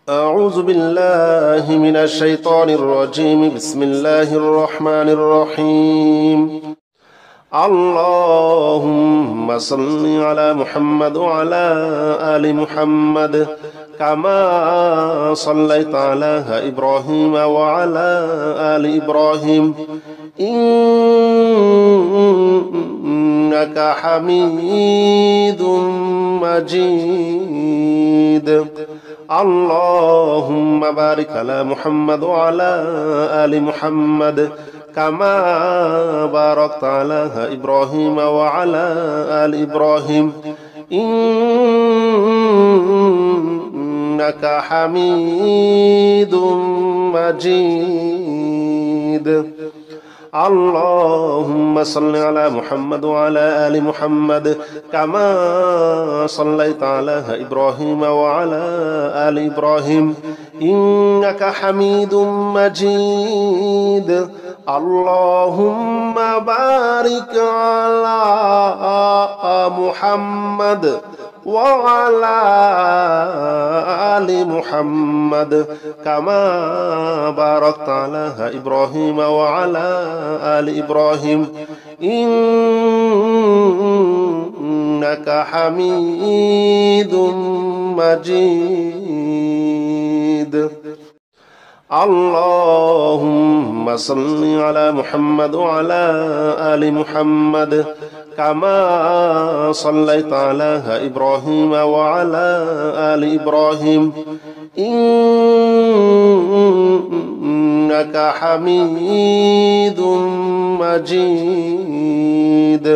أعوذ بالله من الشيطان الرجيم. بسم الله الرحمن الرحيم. اللهم صل على محمد وعلى آل محمد كما صليت على إبراهيم وعلى آل إبراهيم إنك حميد مجيد. اللهم بارك على محمد وعلى آل محمد كما باركت على إبراهيم وعلى آل إبراهيم إنك حميد مجيد. اللهم صل على محمد وعلى آل محمد كما صليت على إبراهيم وعلى آل إبراهيم إنك حميد مجيد. اللهم بارك على محمد وعلى آل محمد كما باركت على إبراهيم وعلى آل إبراهيم إنك حميد مجيد. اللهم صل على محمد وعلى آل محمد كما صليت على إبراهيم وعلى آل إبراهيم إنك حميد مجيد.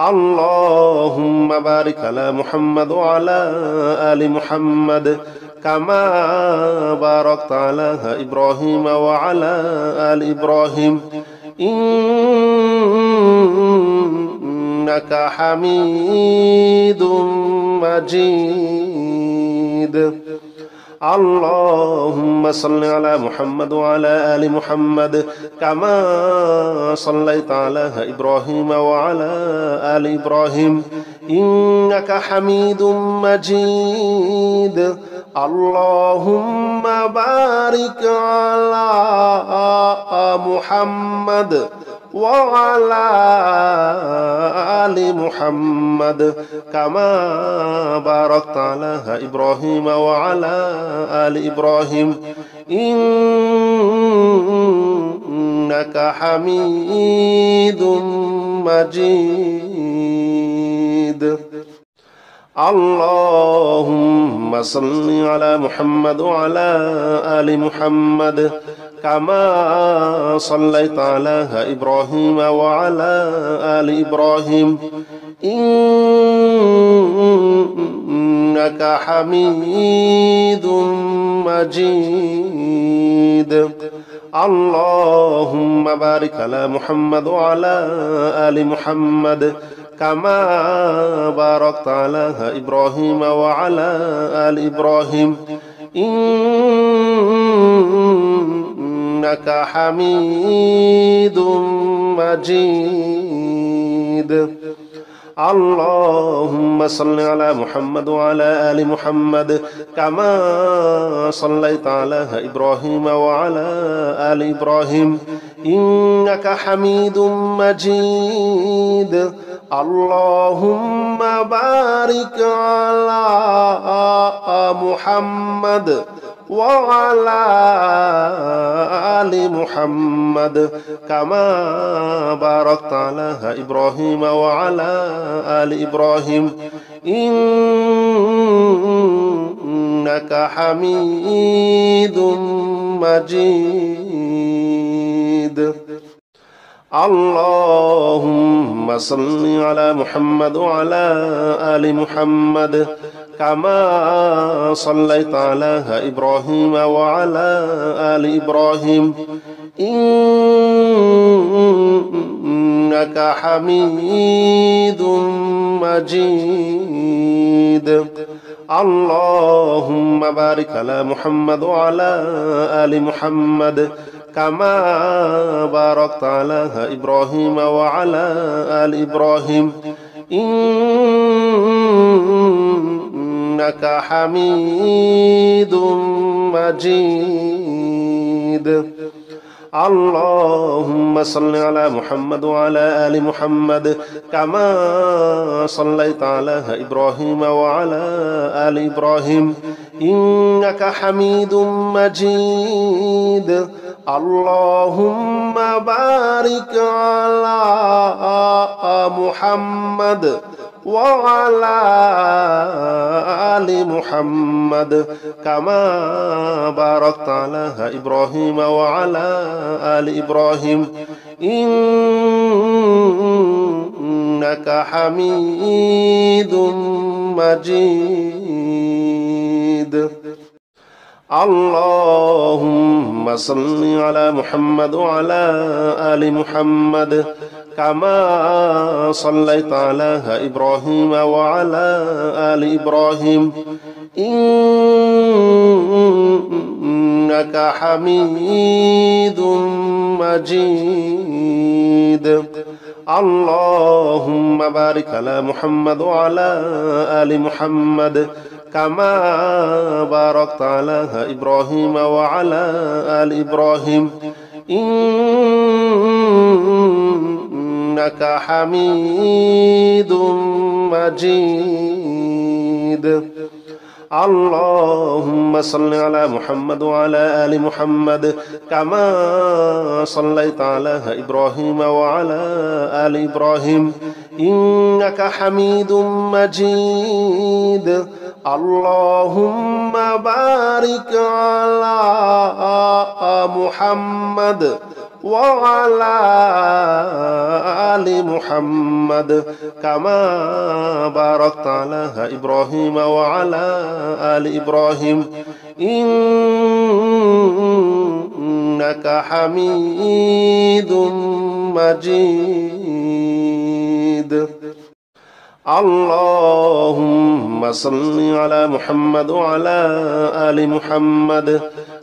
اللهم بارك على محمد وعلى آل محمد كما باركت على إبراهيم وعلى آل إبراهيم إنك حميد مجيد. اللهم صل على محمد وعلى آل محمد كما صليت على إبراهيم وعلى آل إبراهيم إنك حميد مجيد. اللهم بارك على محمد وعلى آل محمد كما باركت على إبراهيم وعلى آل إبراهيم إنك حميد مجيد. اللهم صل على محمد وعلى آل محمد كما صليت على إبراهيم وعلى آل إبراهيم إنك حميد مجيد. اللهم بارك على محمد وعلى آل محمد كما باركت على إبراهيم وعلى آل إبراهيم إنك حميد مجيد. اللهم صل على محمد وعلى آل محمد كما صليت على إبراهيم وعلى آل إبراهيم إنك حميد مجيد. اللهم بارك على محمد وعلى آل محمد كما باركت على إبراهيم وعلى آل إبراهيم إنك حميد مجيد. اللهم صل على محمد وعلى آل محمد كما صليت على إبراهيم وعلى آل إبراهيم إنك حميد مجيد. اللهم بارك على محمد وعلى آل محمد كما باركت على إبراهيم وعلى آل إبراهيم إنك حميد مجيد اللهم صل على محمد وعلى آل محمد كما صليت على إبراهيم وعلى آل إبراهيم إنك حميد مجيد اللهم بارك على محمد وعلى آل محمد كما باركت على إبراهيم وعلى آل إبراهيم إنك حميد مجيد اللهم صل على محمد وعلى آل محمد كما صليت على إبراهيم وعلى آل إبراهيم إنك حميد مجيد اللهم بارك على محمد وعلى آل محمد كما باركت على إبراهيم وعلى آل إبراهيم إنك حميد مجيد اللهم صل على محمد وعلى آل محمد كما صليت على إبراهيم وعلى آل إبراهيم إنك حميد مجيد اللهم بارك على محمد وعلى آل محمد كما باركت على إبراهيم وعلى آل إبراهيم إنك حميد مجيد اللهم صل على محمد وعلى آل محمد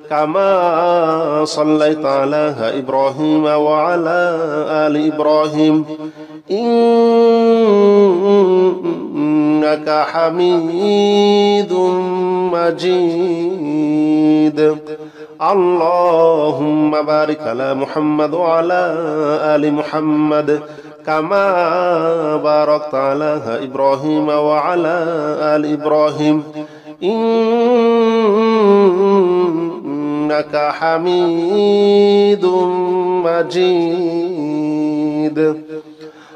كما صليت على إبراهيم وعلى آل إبراهيم إنك حميد مجيد اللهم بارك على محمد وعلى آل محمد كما باركت على إبراهيم وعلى آل إبراهيم إنك حميد مجيد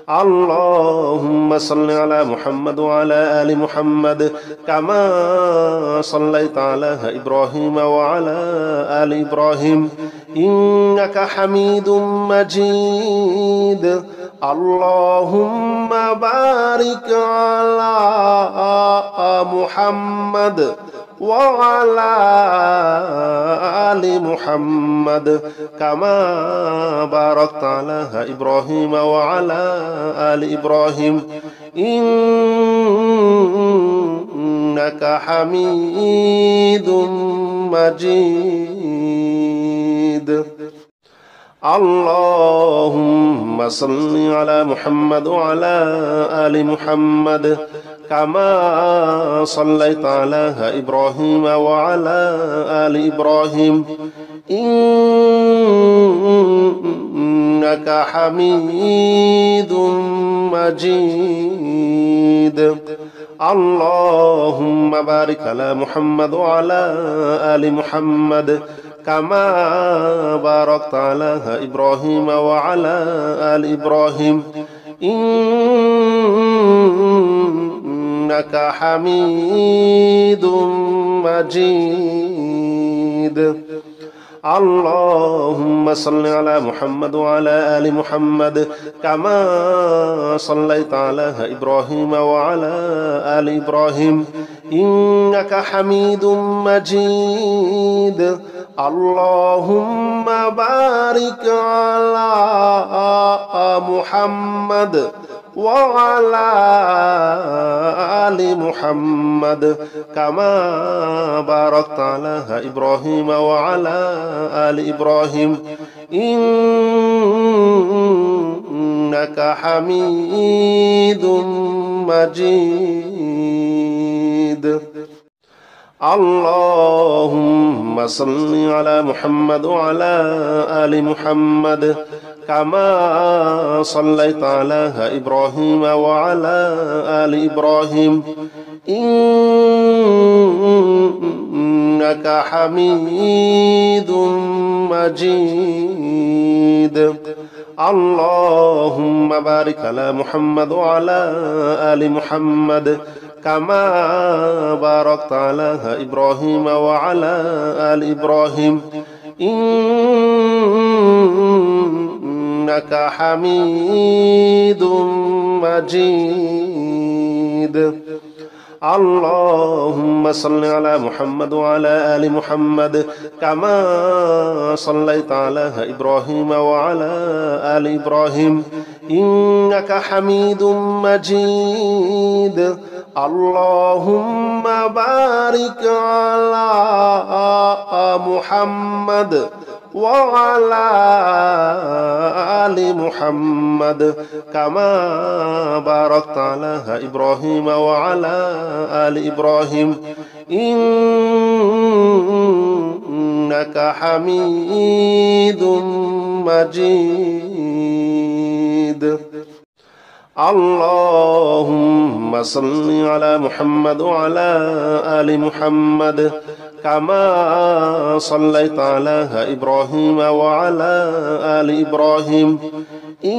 اللهم صل على محمد وعلى آل محمد كما صليت على إبراهيم وعلى آل إبراهيم إنك حميد مجيد اللهم بارك على محمد وعلى آل محمد كما باركت على إبراهيم وعلى آل إبراهيم إنك حميد مجيد اللهم صل على محمد وعلى آل محمد كما صليت على إبراهيم وعلى آل إبراهيم إنك حميد مجيد اللهم بارك على محمد وعلى آل محمد كما باركت على إبراهيم وعلى آل إبراهيم إنك حميد مجيد اللهم صل على محمد وعلى آل محمد كما صليت على إبراهيم وعلى آل إبراهيم إنك حميد مجيد اللهم بارك على محمد وعلى آل محمد كما باركت على إبراهيم وعلى آل إبراهيم إنك حميد مجيد اللهم صل على محمد وعلى آل محمد كما صليت على إبراهيم وعلى آل إبراهيم إنك حميد مجيد اللهم بارك على محمد وعلى آل محمد كما باركت على إبراهيم وعلى آل إبراهيم إنك حميد مجيد اللهم صل على محمد وعلى آل محمد كما صليت على إبراهيم وعلى آل إبراهيم إنك حميد مجيد اللهم بارك على محمد وعلى آل محمد كما باركت على إبراهيم وعلى آل إبراهيم إنك حميد مجيد اللهم صل على محمد وعلى آل محمد كما صليت على إبراهيم وعلى آل إبراهيم إنك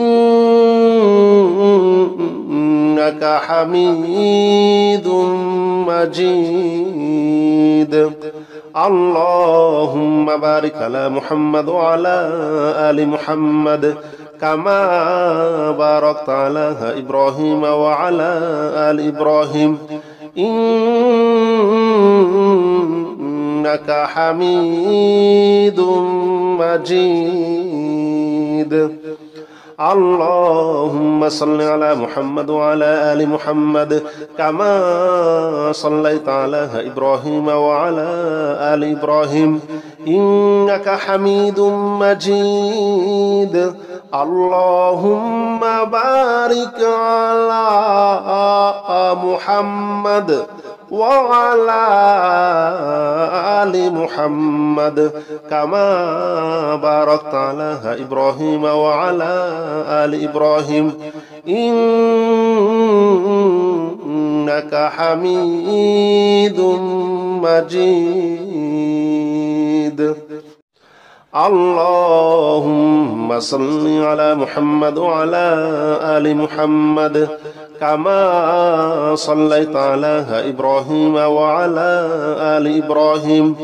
حميد مجيد اللهم بارك على محمد وعلى آل محمد كما باركت على إبراهيم وعلى آل إبراهيم إنك حميد مجيد اللهم صل على محمد وعلى آل محمد كما صليت على إبراهيم وعلى آل إبراهيم إنك حميد مجيد اللهم بارك على محمد وعلى آل محمد كما باركت على إبراهيم وعلى آل إبراهيم إنك حميد مجيد اللهم صل على محمد وعلى آل محمد كما صليت على إبراهيم وعلى آل إبراهيم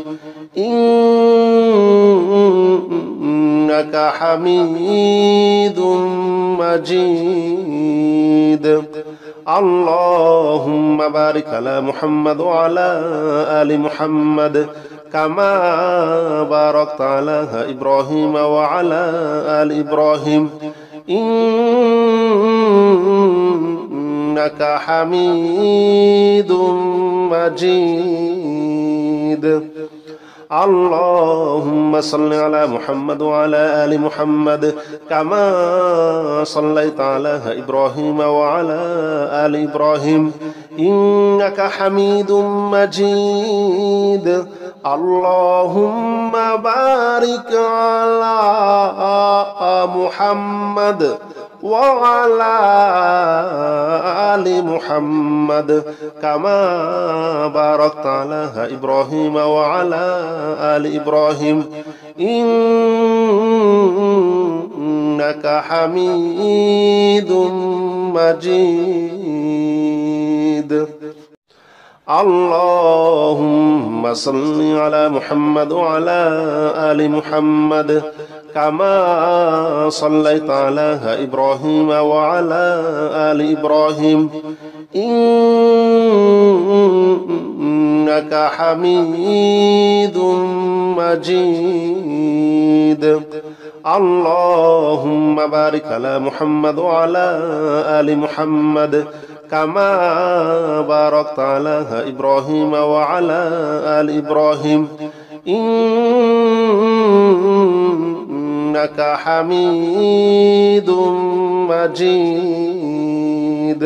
إنك حميد مجيد اللهم بارك على محمد وعلى آل محمد كما باركت على إبراهيم وعلى آل إبراهيم إنك حميد مجيد اللهم صل على محمد وعلى آل محمد كما صليت على إبراهيم وعلى آل إبراهيم إنك حميد مجيد اللهم بارك على محمد وعلى آل محمد كما باركت على إبراهيم وعلى آل إبراهيم إنك حميد مجيد اللهم صل على محمد وعلى آل محمد كما صليت على إبراهيم وعلى آل إبراهيم إنك حميد مجيد اللهم بارك على محمد وعلى آل محمد كما باركت على إبراهيم وعلى آل إبراهيم إنك حميد مجيد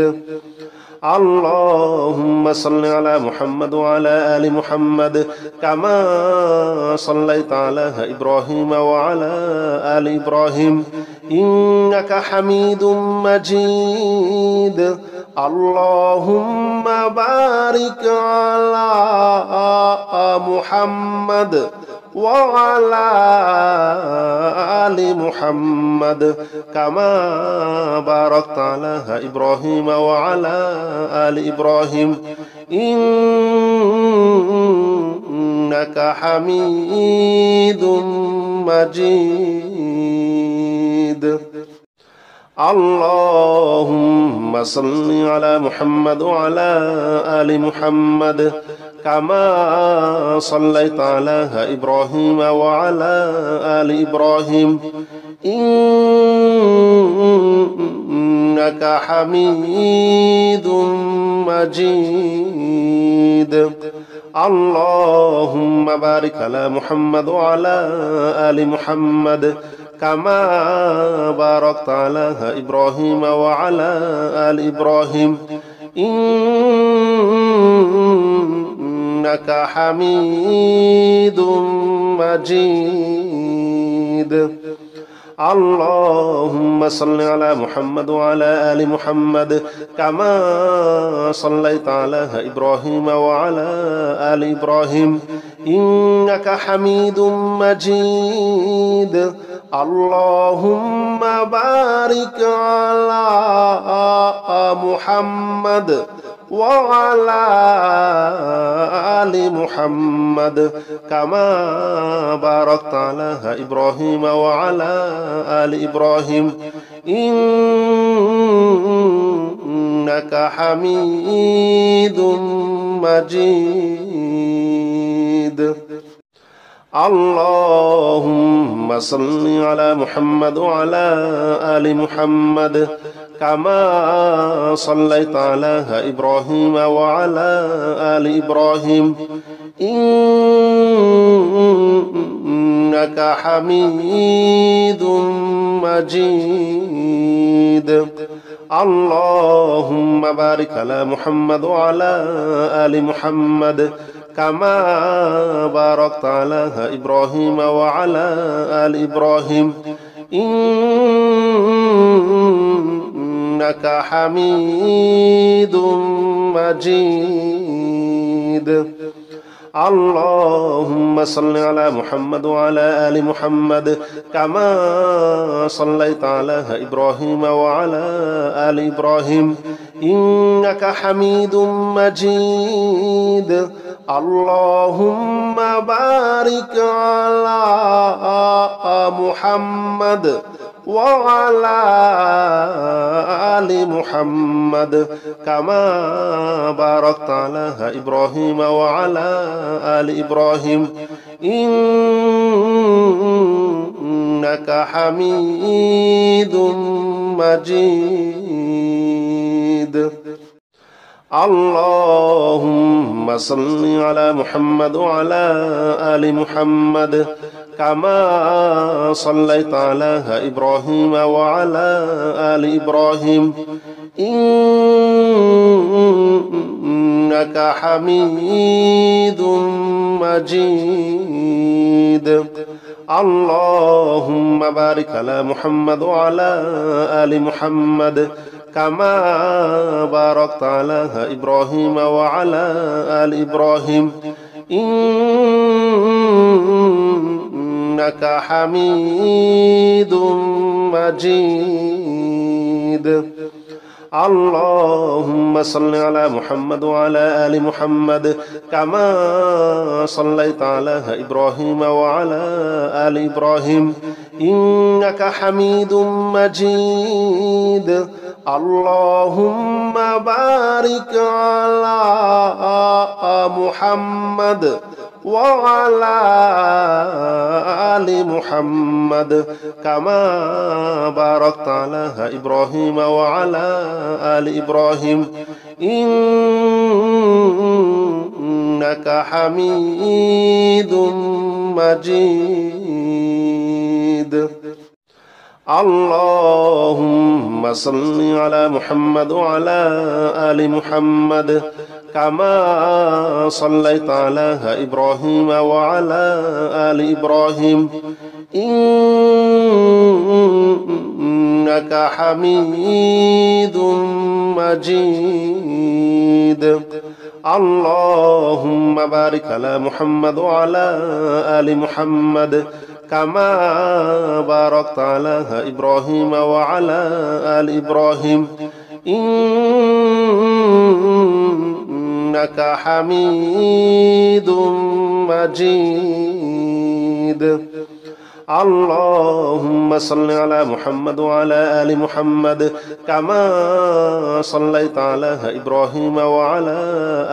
اللهم صل على محمد وعلى آل محمد كما صليت على إبراهيم وعلى آل إبراهيم إنك حميد مجيد اللهم بارك على محمد وعلى آل محمد كما باركت على إبراهيم وعلى آل إبراهيم إنك حميد مجيد اللهم صل على محمد وعلى آل محمد كما صليت على إبراهيم وعلى آل إبراهيم إنك حميد مجيد اللهم بارك على محمد وعلى آل محمد كما باركت على إبراهيم وعلى آل إبراهيم إنك حميد مجيد اللهم صل على محمد وعلى آل محمد كما صليت على إبراهيم وعلى آل إبراهيم إنك حميد مجيد اللهم بارك على محمد وعلى آل محمد كما باركت على إبراهيم وعلى آل إبراهيم إنك حميد مجيد اللهم صل على محمد وعلى آل محمد كما صليت على إبراهيم وعلى آل إبراهيم إنك حميد مجيد اللهم بارك على محمد وعلى آل محمد كما باركت على إبراهيم وعلى آل إبراهيم إنك حميد مجيد اللهم صل على محمد وعلى آل محمد كما صليت على إبراهيم وعلى آل إبراهيم إنك حميد مجيد اللهم بارك على محمد وعلى آل محمد كما باركت على إبراهيم وعلى آل إبراهيم إنك حميد مجيد اللهم صل على محمد وعلى آل محمد كما صليت على إبراهيم وعلى آل إبراهيم إنك حميد مجيد اللهم بارك على محمد وعلى آل محمد كما باركت على إبراهيم وعلى آل إبراهيم إنك حميد مجيد اللهم صل على محمد وعلى آل محمد كما صليت على إبراهيم وعلى آل إبراهيم إنك حميد مجيد اللهم بارك على محمد وعلى آل محمد كما باركت على إبراهيم وعلى آل إبراهيم إنك حميد مجيد اللهم صل على محمد وعلى آل محمد كما صليت على إبراهيم وعلى آل إبراهيم إنك حميد مجيد اللهم بارك على محمد وعلى آل محمد كما باركت على إبراهيم وعلى آل إبراهيم إنك حميد مجيد اللهم صل على محمد وعلى آل محمد كما صليت على إبراهيم وعلى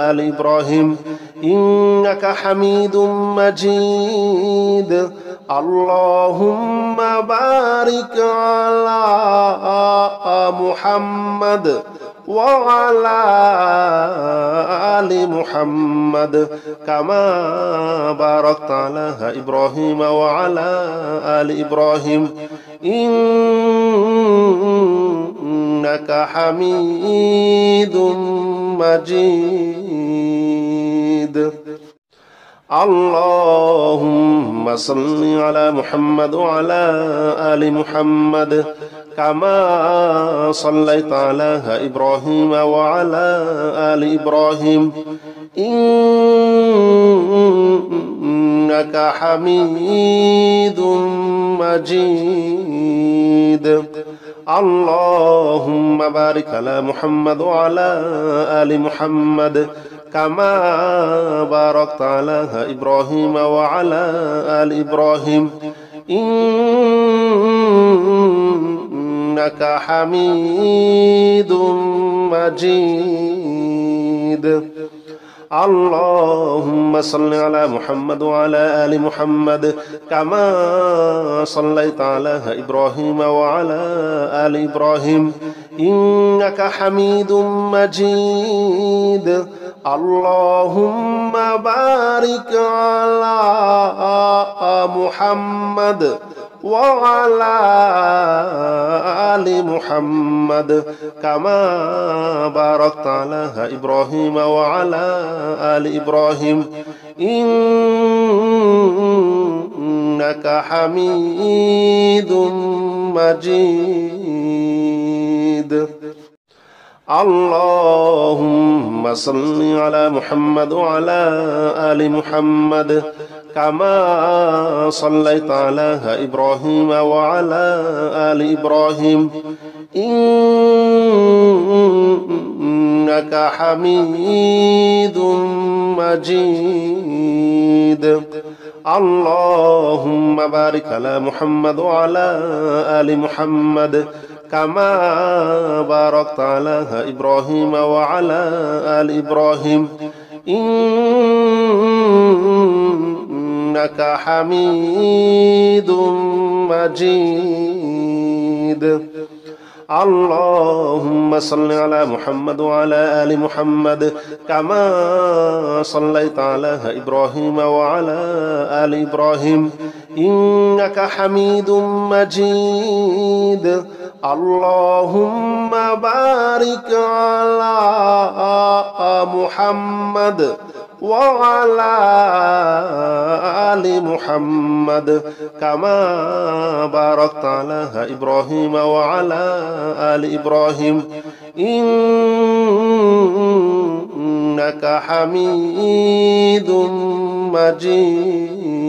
آل إبراهيم إنك حميد مجيد اللهم بارك على محمد وعلى آل محمد كما باركت على إبراهيم وعلى آل إبراهيم إنك حميد مجيد اللهم صل على محمد وعلى آل محمد كما صليت على إبراهيم وعلى آل إبراهيم إنك حميد مجيد اللهم بارك على محمد وعلى آل محمد كما باركت على إبراهيم وعلى آل إبراهيم إنك حميد مجيد اللهم صل على محمد وعلى آل محمد كما صليت على إبراهيم وعلى آل إبراهيم إنك حميد مجيد اللهم بارك على محمد وعلى آل محمد كما باركت على إبراهيم وعلى آل إبراهيم إنك حميد مجيد اللهم صل على محمد وعلى آل محمد كما صليت على إبراهيم وعلى آل إبراهيم إنك حميد مجيد اللهم بارك على محمد وعلى آل محمد كما باركت على إبراهيم وعلى آل إبراهيم إنك حميد مجيد اللهم صل على محمد وعلى آل محمد كما صليت على إبراهيم وعلى آل إبراهيم إنك حميد مجيد اللهم بارك على محمد وعلى آل محمد كما باركت على إبراهيم وعلى آل إبراهيم إنك حميد مجيد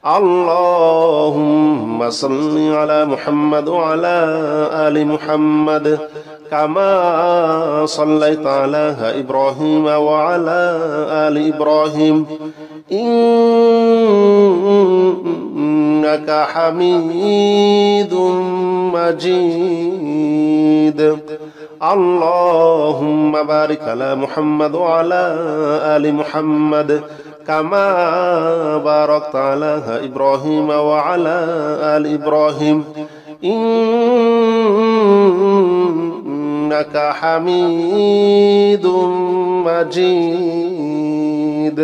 اللهم صل على محمد وعلى آل محمد كما صليت على إبراهيم وعلى آل إبراهيم إنك حميد مجيد اللهم بارك على محمد وعلى آل محمد كما باركت على إبراهيم وعلى آل إبراهيم إنك حميد مجيد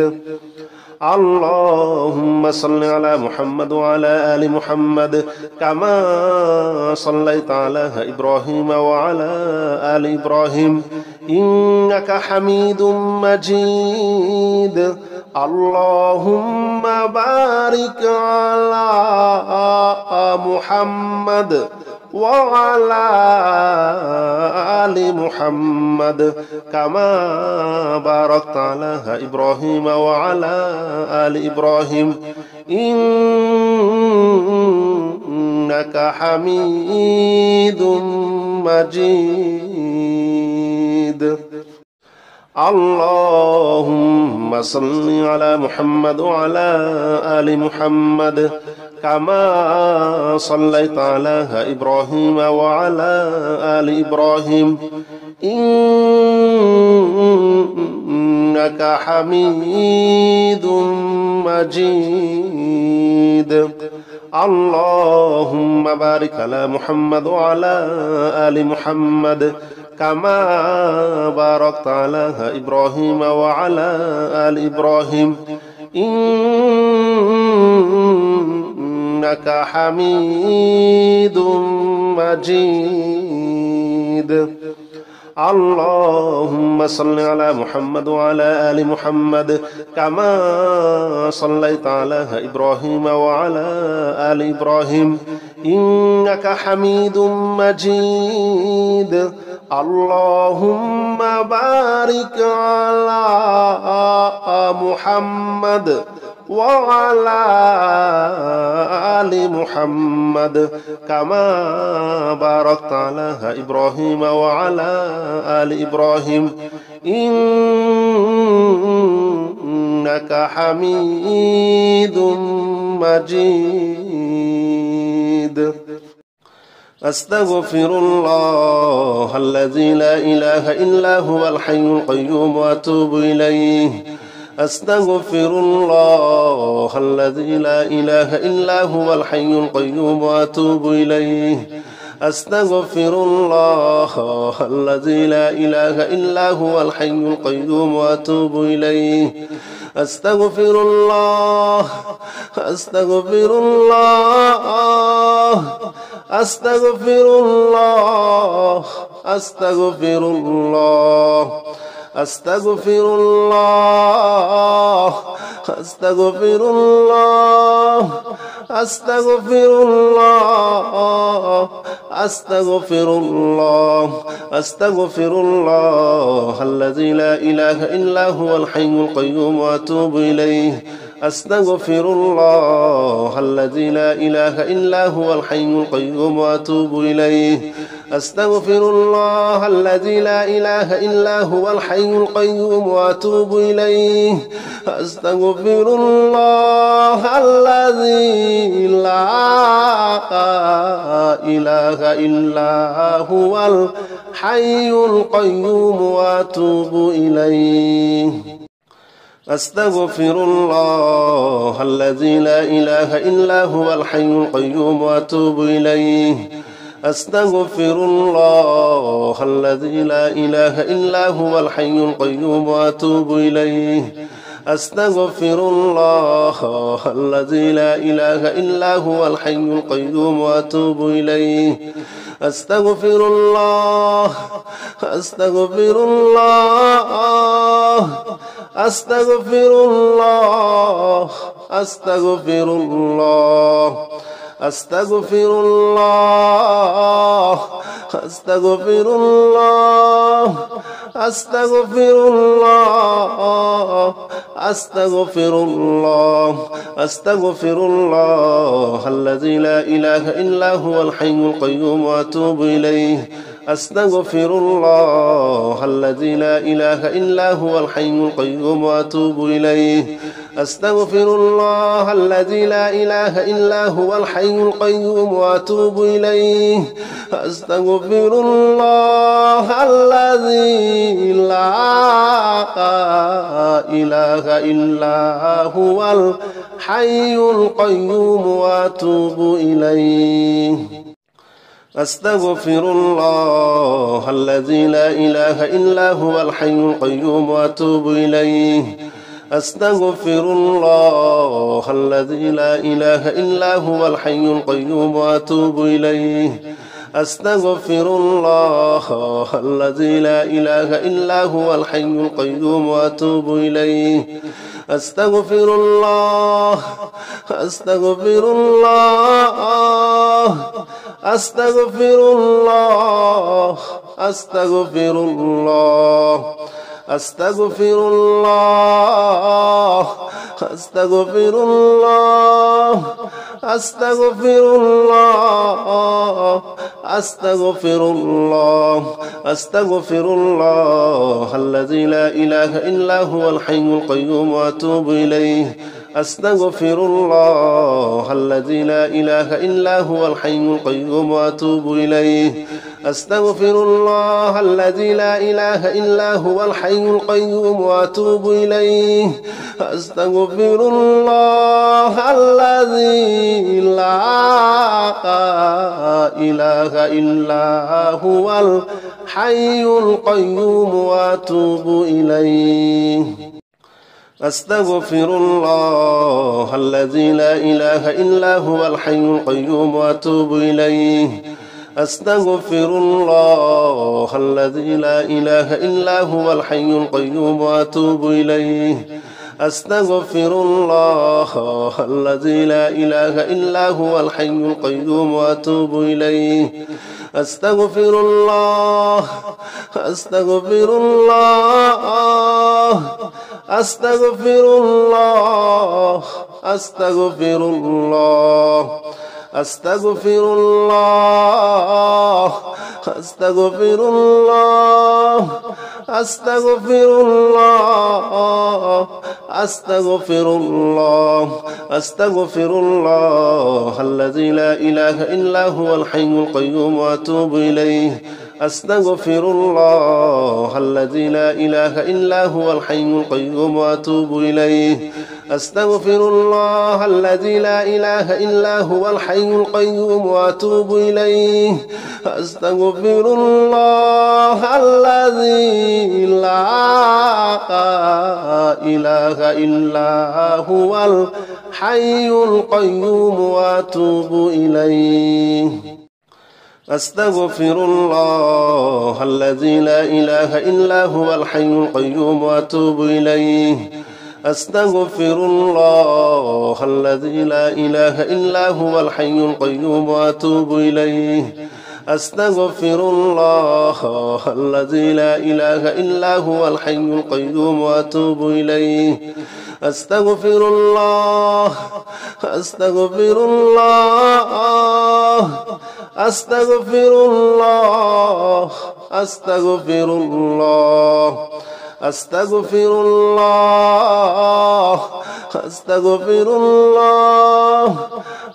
اللهم صل على محمد وعلى آل محمد كما صليت على إبراهيم وعلى آل إبراهيم إنك حميد مجيد. اللهم بارك على محمد وعلى آل محمد كما باركت على إبراهيم وعلى آل إبراهيم إنك حميد مجيد. اللهم صل على محمد وعلى آل محمد كما صليت على إبراهيم وعلى آل إبراهيم إنك حميد مجيد. اللهم بارك على محمد وعلى آل محمد كما باركت على إبراهيم وعلى آل إبراهيم إنك حميد مجيد. اللهم صل على محمد وعلى آل محمد كما صليت على إبراهيم وعلى آل إبراهيم إنك حميد مجيد. اللهم بارك على محمد وعلى آل محمد كما باركت على إبراهيم وعلى آل إبراهيم إنك حميد مجيد. أستغفر الله الذي لا إله إلا هو الحي القيوم وأتوب إليه. أستغفر الله الذي لا إله إلا هو الحي القيوم وأتوب إليه. أستغفر الله الذي لا إله إلا هو الحي القيوم وأتوب إليه. أستغفر الله أستغفر الله أستغفر الله أستغفر الله أستغفر الله أستغفر الله أستغفر الله أستغفر الله أستغفر الله الذي لا إله إلا هو الحي القيوم وأتوب إليه. أستغفر الله الذي لا إله إلا هو الحي القيوم وأتوب إليه. أستغفر الله الذي لا إله إلا هو الحي القيوم وأتوب إليه. أستغفر الله الذي لا إله إلا هو الحي القيوم وأتوب إليه. أستغفر الله الذي لا إله إلا هو الحي القيوم وأتوب إليه. أستغفر الله الذي لا إله إلا هو الحي القيوم وأتوب إليه. أستغفر الله الذي لا إله إلا هو الحي القيوم وأتوب إليه. أستغفر الله أستغفر الله أستغفر الله أستغفر الله أستغفر الله أستغفر الله أستغفر الله أستغفر الله أستغفر الله الذي لا إله إلا هو الحي القيوم وأتوب إليه. أستغفر الله الذي لا إله إلا هو الحي القيوم وأتوب إليه. أستغفر الله الذي لا إله إلا هو الحي القيوم وأتوب إليه. أستغفر الله الذي لا إله إلا هو الحي القيوم وأتوب إليه. أستغفر الله الذي لا إله إلا هو الحي القيوم وأتوب إليه. أستغفر الله الذي لا إله إلا هو الحي القيوم وأتوب إليه أستغفر الله الذي لا إله إلا هو الحي القيوم وأتوب إليه أستغفر الله أستغفر الله أستغفر الله أستغفر الله أستغفر الله أستغفر الله أستغفر الله أستغفر الله أستغفر الله الذي لا إله إلا هو الحي القيوم وأتوب إليه أستغفر الله الذي لا إله إلا هو الحي القيوم وأتوب إليه أستغفر الله الذي لا إله إلا هو الحي القيوم وأتوب إليه أستغفر الله الذي لا إله إلا هو الحي القيوم وأتوب إليه أستغفر الله الذي لا إله إلا هو الحي القيوم وأتوب إليه أستغفر الله الذي لا إله إلا هو الحي القيوم وأتوب إليه أستغفر الله الذي لا إله إلا هو الحي القيوم وأتوب إليه أستغفر الله أستغفر الله أستغفر الله أستغفر الله أستغفر الله أستغفر الله أستغفر الله أستغفر الله أستغفر الله الذي لا إله إلا هو الحي القيوم وأتوب إليه أستغفر الله الذي لا إله إلا هو الحي القيوم وأتوب إليه أستغفر الله الذي لا إله إلا هو الحي القيوم وأتوب إليه أستغفر الله الذي لا إله إلا هو الحي القيوم وأتوب إليه أستغفر الله الذي لا إله إلا هو الحي القيوم وأتوب إليه أستغفر الله الذي لا إله إلا هو الحي القيوم وأتوب إليه أستغفر الله الذي لا إله إلا هو الحي القيوم وأتوب إليه أستغفر الله أستغفر الله أستغفر الله أستغفر الله أستغفر الله أستغفر الله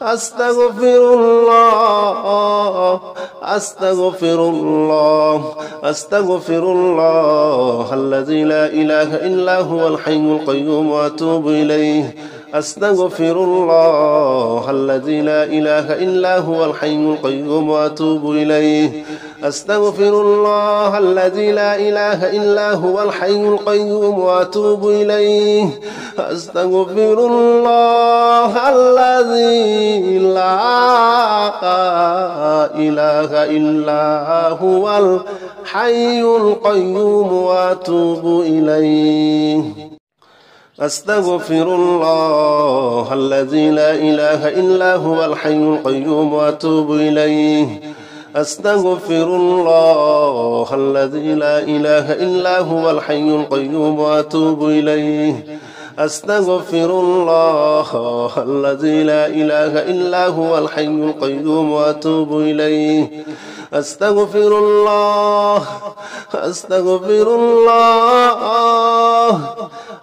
أستغفر الله أستغفر الله أستغفر الله الذي لا إله إلا هو الحي القيوم وأتوب إليه أستغفر الله الذي لا إله إلا هو الحي القيوم وأتوب إليه أستغفر الله الذي لا إله إلا هو الحي القيوم وأتوب إليه أستغفر الله الذي لا إله إلا هو الحي القيوم وأتوب إليه أستغفر الله الذي لا إله إلا هو الحي القيوم وأتوب إليه أستغفر الله الذي لا إله إلا هو الحي القيوم وأتوب إليه أستغفر الله الذي لا إله إلا هو الحي القيوم وأتوب إليه أستغفر الله أستغفر الله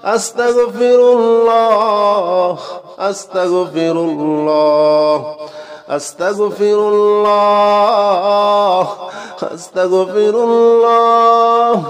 أستغفر الله أستغفر الله أستغفر الله أستغفر الله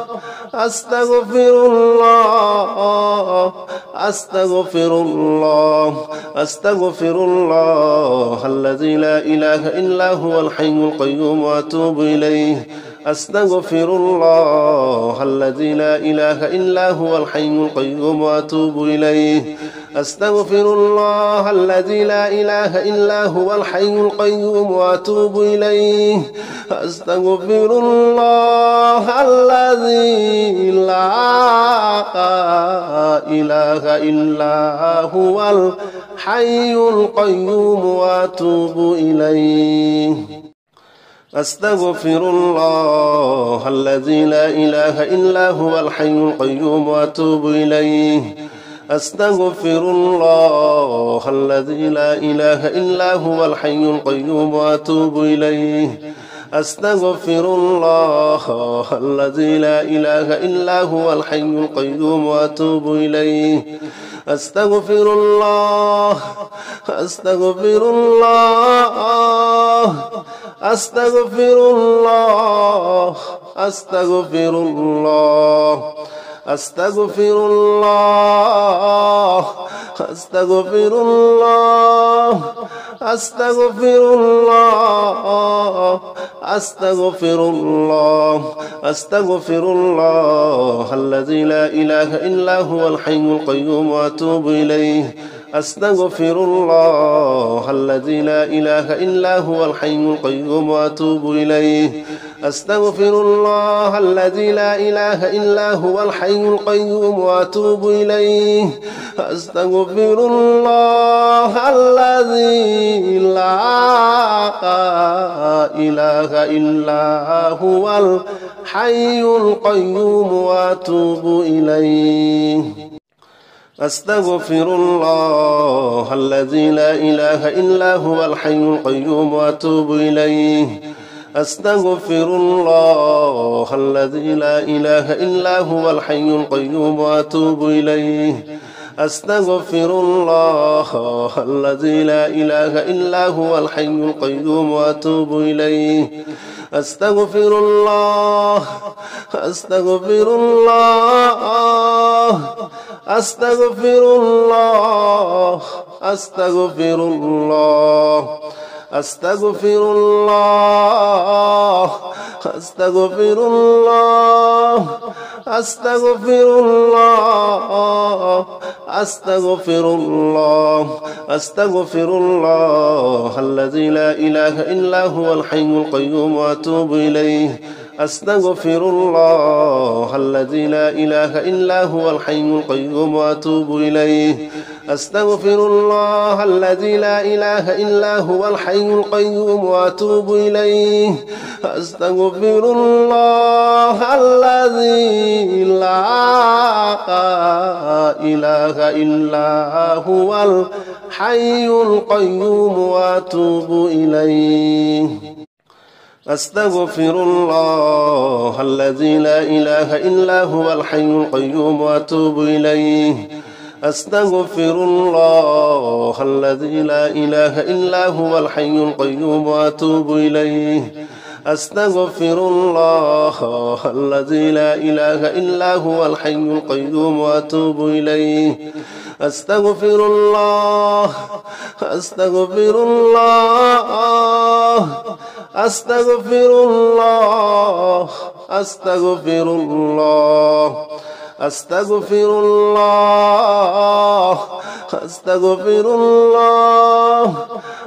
أستغفر الله أستغفر الله أستغفر الله الذي لا إله إلا هو الحي القيوم وأتوب إليه أستغفر الله الذي لا إله إلا هو الحي القيوم وأتوب إليه أستغفر الله الذي لا إله إلا هو الحي القيوم وأتوب إليه أستغفر الله الذي لا إله إلا هو الحي القيوم وأتوب إليه أستغفر الله الذي لا إله إلا هو الحي القيوم وأتوب إليه أستغفر الله الذي لا إله إلا هو الحي القيوم وأتوب إليه أستغفر الله الذي لا إله إلا هو الحي القيوم وأتوب إليه أستغفر الله أستغفر الله أستغفر الله أستغفر الله أستغفر الله أستغفر الله أستغفر الله أستغفر الله أستغفر الله الذي لا إله إلا هو الحي القيوم وأتوب إليه أستغفر الله الذي لا إله إلا هو الحي القيوم وأتوب إليه أستغفر الله الذي لا إله إلا هو الحي القيوم وأتوب إليه أستغفر الله الذي لا إله إلا هو الحي القيوم وأتوب إليه أستغفر الله الذي لا إله إلا هو الحي القيوم وأتوب إليه أستغفر الله الذي لا إله إلا هو الحي القيوم وأتوب إليه أستغفر الله الذي لا إله إلا هو الحي القيوم وأتوب إليه أستغفر الله أستغفر الله أستغفر الله أستغفر الله أستغفر الله أستغفر الله أستغفر الله أستغفر الله أستغفر الله الذي لا إله إلا هو الحي القيوم وأتوب إليه أستغفر الله الذي لا إله إلا هو الحي القيوم وأتوب إليه أستغفر الله الذي لا إله إلا هو الحي القيوم وأتوب إليه أستغفر الله الذي لا إله إلا هو الحي القيوم وأتوب إليه أستغفر الله الذي لا إله إلا هو الحي القيوم وأتوب إليه أستغفر الله الذي لا إله إلا هو الحي القيوم وأتوب إليه أستغفر الله الذي لا إله إلا هو الحي القيوم وأتوب إليه أستغفر الله أستغفر الله أستغفر الله أستغفر الله أستغفر الله أستغفر الله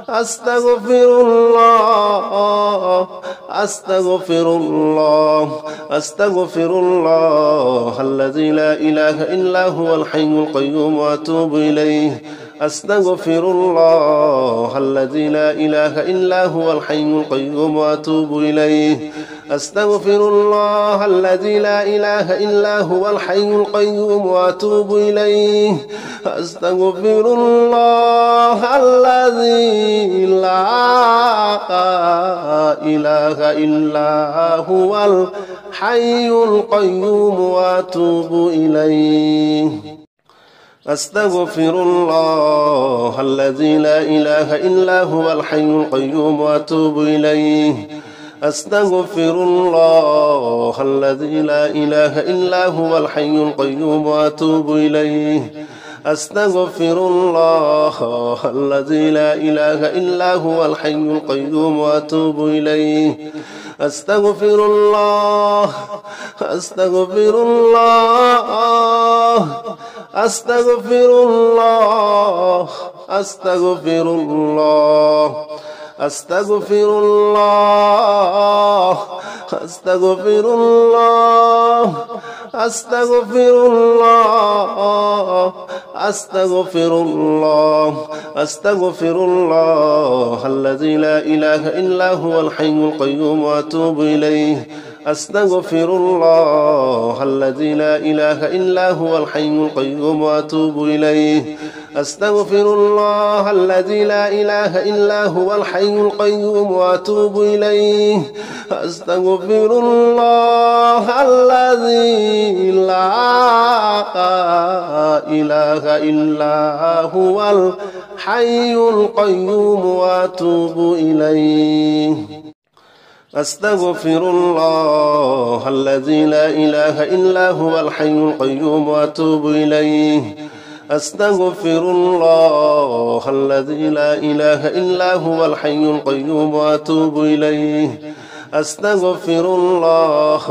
أستغفر الله أستغفر الله أستغفر الله الذي لا إله إلا هو الحي القيوم وأتوب إليه أستغفر الله الذي لا إله إلا هو الحي القيوم وأتوب إليه أستغفر الله الذي لا إله إلا هو الحي القيوم وأتوب إليه أستغفر الله الذي لا إله إلا هو الحي القيوم وأتوب إليه أستغفر الله الذي لا إله إلا هو الحي القيوم وأتوب إليه أستغفر الله الذي لا إله إلا هو الحي القيوم وأتوب إليه أستغفر الله الذي لا إله إلا هو الحي القيوم وأتوب إليه أستغفر الله أستغفر الله أستغفر الله أستغفر الله أستغفر الله أستغفر الله أستغفر الله أستغفر الله أستغفر الله الذي لا إله إلا هو الحي القيوم وأتوب إليه أستغفر الله الذي لا إله إلا هو الحي القيوم وأتوب إليه أستغفر الله الذي لا إله إلا هو الحي القيوم وأتوب إليه أستغفر الله الذي لا إله إلا هو الحي القيوم وأتوب إليه أستغفر الله الذي لا إله إلا هو الحي القيوم وأتوب إليه أستغفر الله الذي لا إله إلا هو الحي القيوم وأتوب إليه أستغفر الله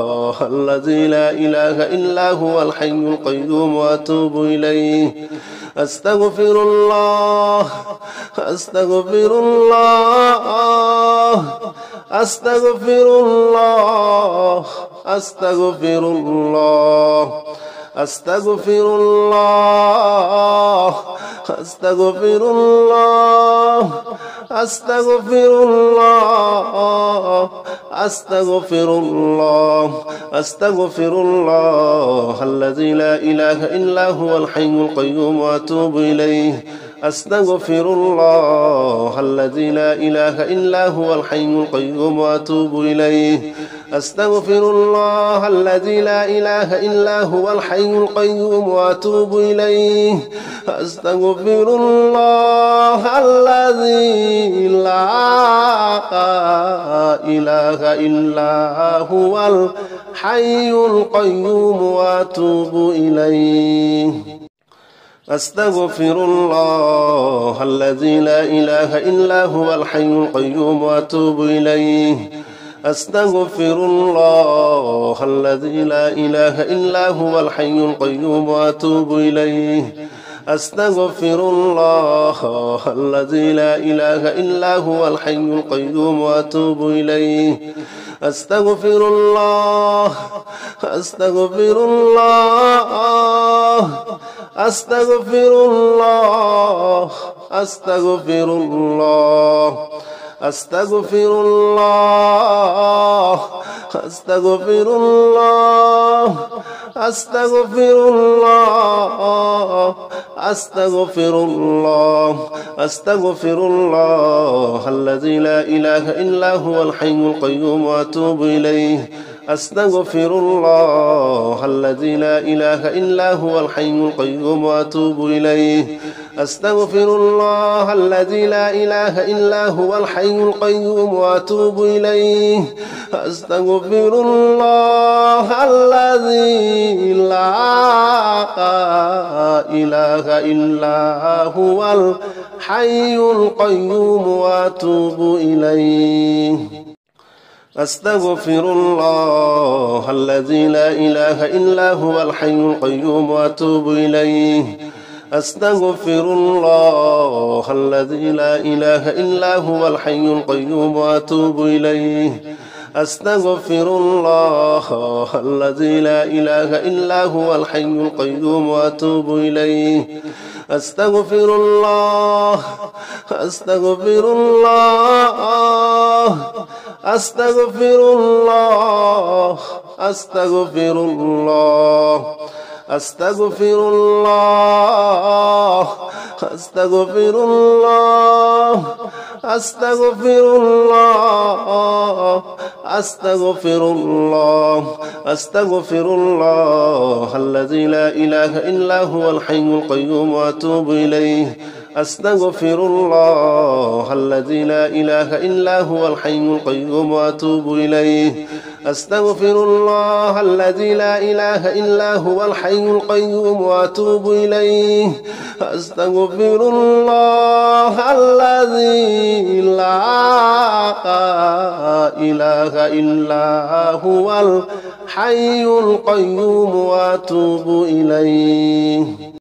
الذي لا إله إلا هو الحي القيوم وأتوب إليه أستغفر الله أستغفر الله أستغفر الله أستغفر الله أستغفر الله أستغفر الله أستغفر الله أستغفر الله أستغفر الله الذي لا إله إلا هو الحي القيوم وأتوب إليه أستغفر الله الذي لا إله إلا هو الحي القيوم وأتوب إليه أستغفر الله الذي لا إله إلا هو الحي القيوم وأتوب إليه أستغفر الله الذي لا إله إلا هو الحي القيوم وأتوب إليه أستغفر الله الذي لا إله إلا هو الحي القيوم وأتوب إليه أستغفر الله الذي لا إله إلا هو الحي القيوم وأتوب إليه أستغفر الله الذي لا إله إلا هو الحي القيوم وأتوب إليه أستغفر الله أستغفر الله أستغفر الله أستغفر الله أستغفر الله أستغفر الله أستغفر الله أستغفر الله أستغفر الله الذي لا إله إلا هو الحي القيوم وأتوب إليه أستغفر الله الذي لا إله إلا هو الحي القيوم وأتوب إليه أستغفر الله الذي لا إله إلا هو الحي القيوم وأتوب إليه أستغفر الله الذي لا إله إلا هو الحي القيوم وأتوب إليه أستغفر الله الذي لا إله إلا هو الحي القيوم وأتوب إليه أستغفر الله الذي لا إله إلا هو الحي القيوم وأتوب إليه أستغفر الله الذي لا إله إلا هو الحي القيوم وأتوب إليه أستغفر الله أستغفر الله أستغفر الله أستغفر الله أستغفر الله أستغفر الله أستغفر الله أستغفر الله أستغفر الله الذي لا إله إلا هو الحي القيوم وأتوب إليه أستغفر الله الذي لا إله إلا هو الحي القيوم وأتوب إليه أستغفر الله الذي لا إله إلا هو الحي القيوم وأتوب إليه أستغفر الله الذي لا إله إلا هو الحي القيوم وأتوب إليه.